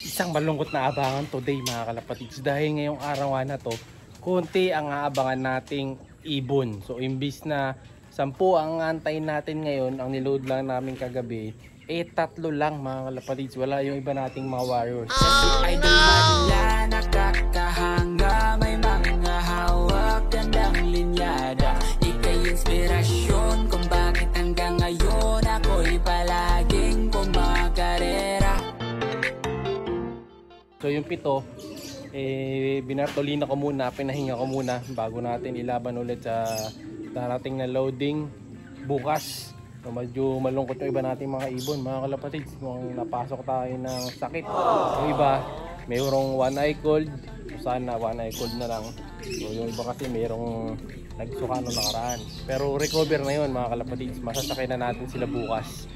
Isang malungkot na abangan today mga kalapatids, dahil ngayong araw na to konti ang aabangan nating ibon. So imbis na 10 ang antayin natin ngayon, ang niload lang namin kagabi, 3 lang mga kalapatids. Wala yung iba nating mga warriors. Idol madla, nakakahanga, may mga hawak, gandang linyada. Ika'y inspirasyon kung bakit hanggang ngayon ako'y palaging kumakarera. So yung 7, binatolina ko muna, pinahinga ko muna bago natin ilaban ulit sa darating na loading bukas. So medyo malungkot yung iba nating mga ibon mga kalapatids, kung napasok tayo ng sakit. Yung iba mayroong one eye cold, sana one eye cold na lang. So yung iba kasi mayroong nagsuka nung nakaraan, pero recover na yun mga kalapatids. Masasakay na natin sila bukas,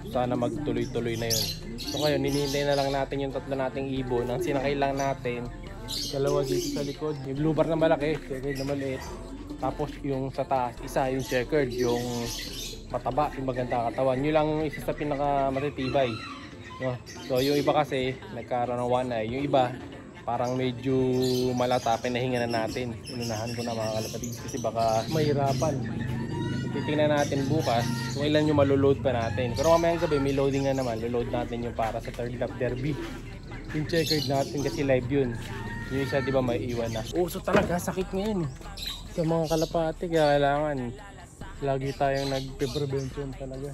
sana magtuloy-tuloy na yun. So ngayon ninihintay na lang natin yung 3 nating ibon. Ang sinakay lang natin, 2 dito sa likod, yung blue bar na malaki, checkered na maliit, tapos yung sa taas isa yung checkered, yung mataba, yung maganda katawan. Yun lang isa sa pinaka matitibay, no? So yung iba kasi nagkaroon ng one eye, yung iba parang medyo malata, pinahinga na natin. Inunahan ko na mga kalapatids kasi baka mahirapan. Titingnan natin bukas kung ilan yung maloload pa natin. Pero mamayang gabi may loading na naman, load natin yung para sa third lap derby. Yung checkered natin kasi live yun. Yung isa diba may iwan na. Uso talaga, sakit ngayon sa mga kalapati, kaya kailangan lagi tayong nagpe-prevention talaga.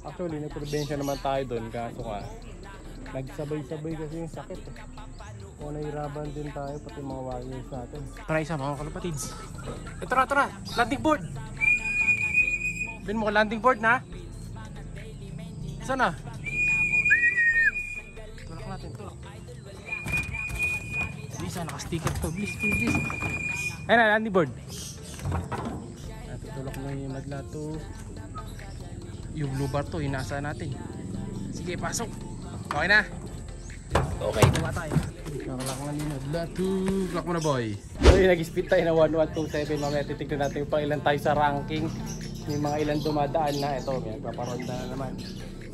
Actually nag-prevention naman tayo doon, kaso nga nagsabay-sabay kasi yung sakit o nahirapan din tayo, pati mga warriors natin. Tara isa mga kalapatids, tara, landing board. Bin mo landing board na? Sana? Tulak natin, tulak. Bisa, naka-sticker to. Please. Ayun na, landing board. Natutulak mo yung madla to. Yung blue bar to, inasa natin. Sige, pasok. Okay na? Okay, tuwa tayo. Nakalak nga yung madla to. Tulak mo na, boy. So yung nag-speed tayo na 1127. Mamaya titignan natin yung pang ilan tayo sa ranking. May mga ilan dumadaan na. Ito, may nagpaparonda na naman.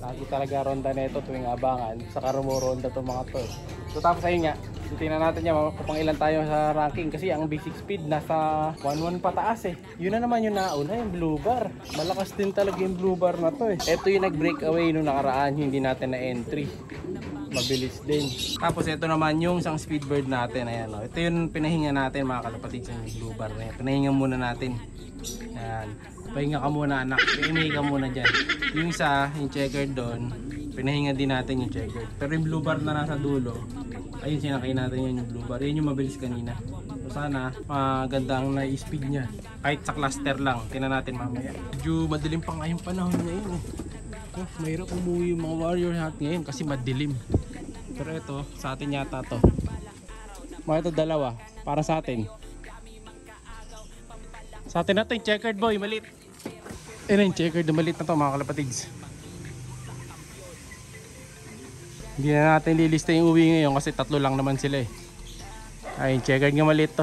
Lagi talaga ronda na ito tuwing abangan. Saka rumoronda itong mga to. So tapos ayun nga, tingnan natin yan kung ilan tayo sa ranking. Kasi ang basic speed nasa 11 pataas eh. Yun na naman yung nauna, yung blue bar. Malakas din talaga yung blue bar na to eh. Ito yung nag-break away nung nakaraan, hindi natin na entry. Mabilis din. Tapos ito naman yung isang speedbird natin. Ayan, oh. Ito yung pinahinga natin mga kalapatids, yung blue bar na yan. Pinahinga muna natin. Ayan. Pahinga ka muna anak, pahinga ka muna dyan. Yung isa, yung checkered doon, pinahinga din natin yung checkered. Pero yung blue bar na nasa dulo, ayun sinakay natin yung blue bar. Yun yung mabilis kanina. So sana maganda ang na-speed nya. Kahit sa cluster lang, tingnan natin mamaya. Medyo madilim pa nga yung panahon ngayon eh. Oh, mahirap umuwi yung mga warrior natin ngayon kasi madilim. Pero ito, sa atin yata to. Mga ito dalawa, para sa atin. Sa atin na ito yung checkered boy, maliit. Ayun yung checkered na maliit na to mga kalapatids. Hindi na natin lilista yung uwi ngayon kasi 3 lang naman sila eh. Ayun, checkered nga maliit to.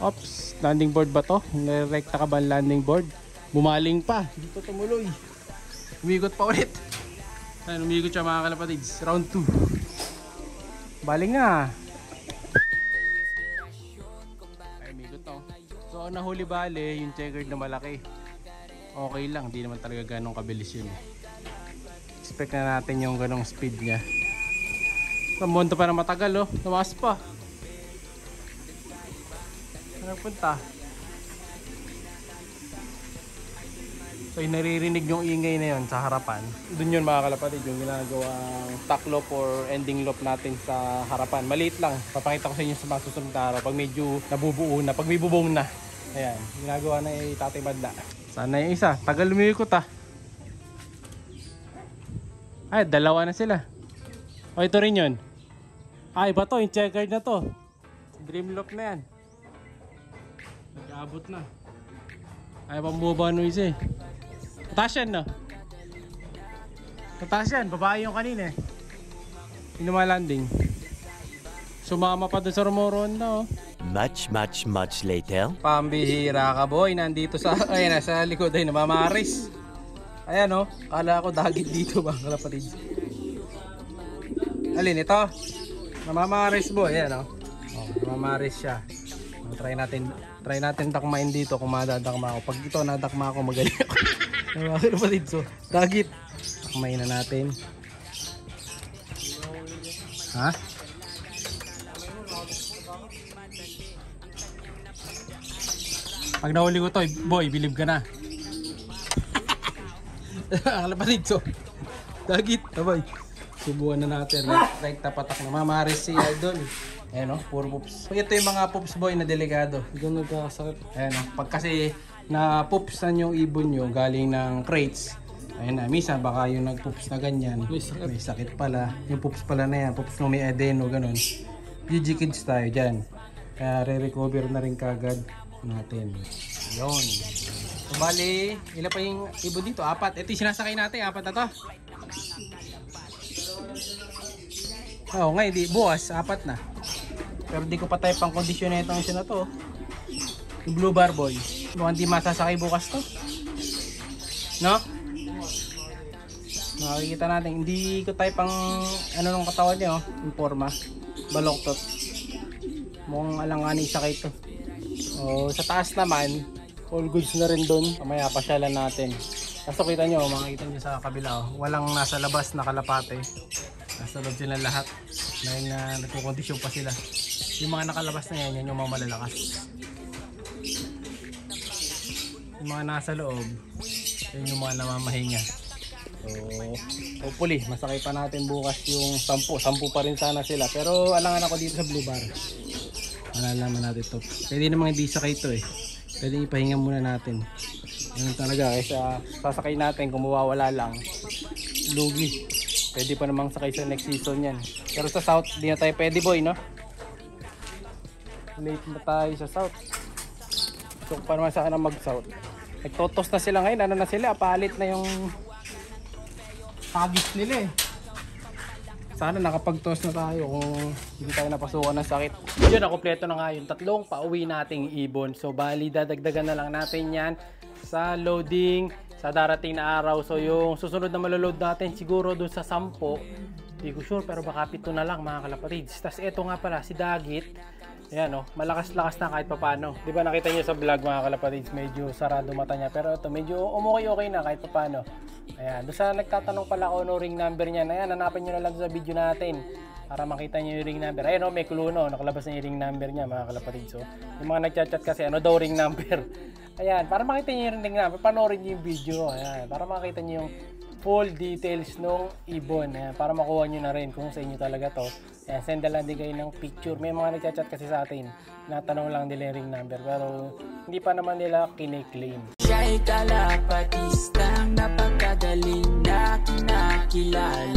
Oops, landing board ba to? Nirekta ka ba ang landing board? Bumaling pa, dito tumuloy. Umigot pa ulit. Ayun, umigot siya mga kalapatids. Round 2. Baling na. Ay, umigot to. So ang nahuli bale, yung checkered na malaki. Okay lang, di naman talaga ganong kabilis yun. Expect na natin yung ganong speed niya. Pamunto pa na matagal oh, tumaas pa. Saan nagpunta? So yung naririnig yung ingay na yun sa harapan, dun yun mga kalapatid, yung ginagawang tack loop or ending loop natin sa harapan. Maliit lang, papakita ko sa inyo sa mga susunod na araw pag medyo nabubuo na, pag may bubong na. Ayan, ginagawa na yung Tatay Madla. Sana yung isa, tagal lumikot ah. Ay, 2 na sila. O ito rin yun. Ay, iba to, yung checkered na to. Dreamlock na yan. Nag-aabot na. Ay, pambuba no isa eh. Tataas yan no? Tataas yan, babae yung kanina eh. Yung lumalanding. Sumama pa doon sa rumoron na oh. Much later. Pambihira ka boy, nandito sa, ay nasa likod ay namamaris. Ayan oh, kala ko dagit dito mga kalapatids. Alin ito? Namamaris boy, ayan oh. Oh, namamaris siya. Oh, try natin dakmain dito kung madadakma ako. Pag ito nadakma ako, magaling ako. Mga kalapatid, so dagit. Dakmain na natin. Ha? Pag nahuli ko to, boy, believe ka na. Kalapatid, so dagit, boy. Subukan na natin. Right tapatak na. Mamaris si Idol. Ayan o, puro pups. Ito yung mga pups boy na delikado. Doon nagkakasakit. Ayan o, pag kasi na pupsan yung ibon nyo galing ng crates. Ayan na, misa baka yung nagpups na ganyan. May sakit pala. Yung pups pala na yan, pups na may adeno, ganun. GG kids tayo dyan. Kaya re-recover na rin kagad natin. Yun. So bali, ilan pa yung ibon dito? 4. Ito yung sinasakay natin, 4 na to. Oo, ngayon di bukas 4 na. Pero di ko pa tayo pang kondisyon na itong isa na to. Yung blue bar boy. Mukhang di masasakay bukas to. No? Makikita natin. Hindi ko tayo pang ano nung katawan niya oh. Yung forma. Baloktot. Mukhang alanganin sakay to. Oh, sa taas naman, all goods na rin doon. Mamaya pasyalan natin. Kaso kita nyo, makikita nyo sa kabila oh. Walang nasa labas na kalapate. Nasa loob sila lahat dahil na nagkukondisyon pa sila. Yung mga nakalabas na yan, yan yung mga malalakas. Yung mga nasa loob, yan yung mga namamahinga. So, hopefully, masakay pa natin bukas yung 10. 10 pa rin sana sila. Pero alangan ako dito sa blue bar. Malalaman natin ito. Pwede namang hindi sakay ito eh. Pwede ipahinga muna natin. Ganun talaga, kaysa sasakay natin kung mawawala lang. Lugi. Pwede pa namang sakay sa next season yan. Pero sa south, di na tayo pwede boy, no? Late na tayo sa south. So, pa naman sa akin mag-south. Nagtotos na sila ngayon. Ano na sila? Palit na yung hagis nila eh. Sana nakapag-toss na tayo kung hindi tayo napasukan ng sakit. Yun, nakompleto na nga yung 3 pauwi nating ibon. So, bali, dadagdagan na lang natin yan sa loading sa darating na araw. So yung susunod na maloload natin siguro doon sa 10, hindi ko sure pero baka 7 na lang mga kalapatids. Tapos eto nga pala si Dagit, ayan o, malakas-lakas na kahit papano. Di ba nakita nyo sa vlog mga kalapatids, medyo sarado mata niya, pero ito medyo okay na kahit papano. Ayan, doon sa nagtatanong pala kung ano ring number niya, ayan, hanapin nyo na lang sa video natin para makita nyo yung ring number. Ayan o, may kuluno, nakalabas na yung ring number niya mga kalapatids. So yung mga nagchat-chat kasi ano daw ring number. Ayan, para makita nyo yung ring number, panoorin nyo yung video. Ayan, para makita nyo yung full details ng ibon. Ayan, para makuha nyo na rin kung sa inyo talaga to. Ayan, send lang din kayo ng picture. May mga nagchat-chat kasi sa atin. Natanong lang nila yung ring number. Pero hindi pa naman nila kine-claim. Siya'y kalapatistang napakagaling na kinakilala.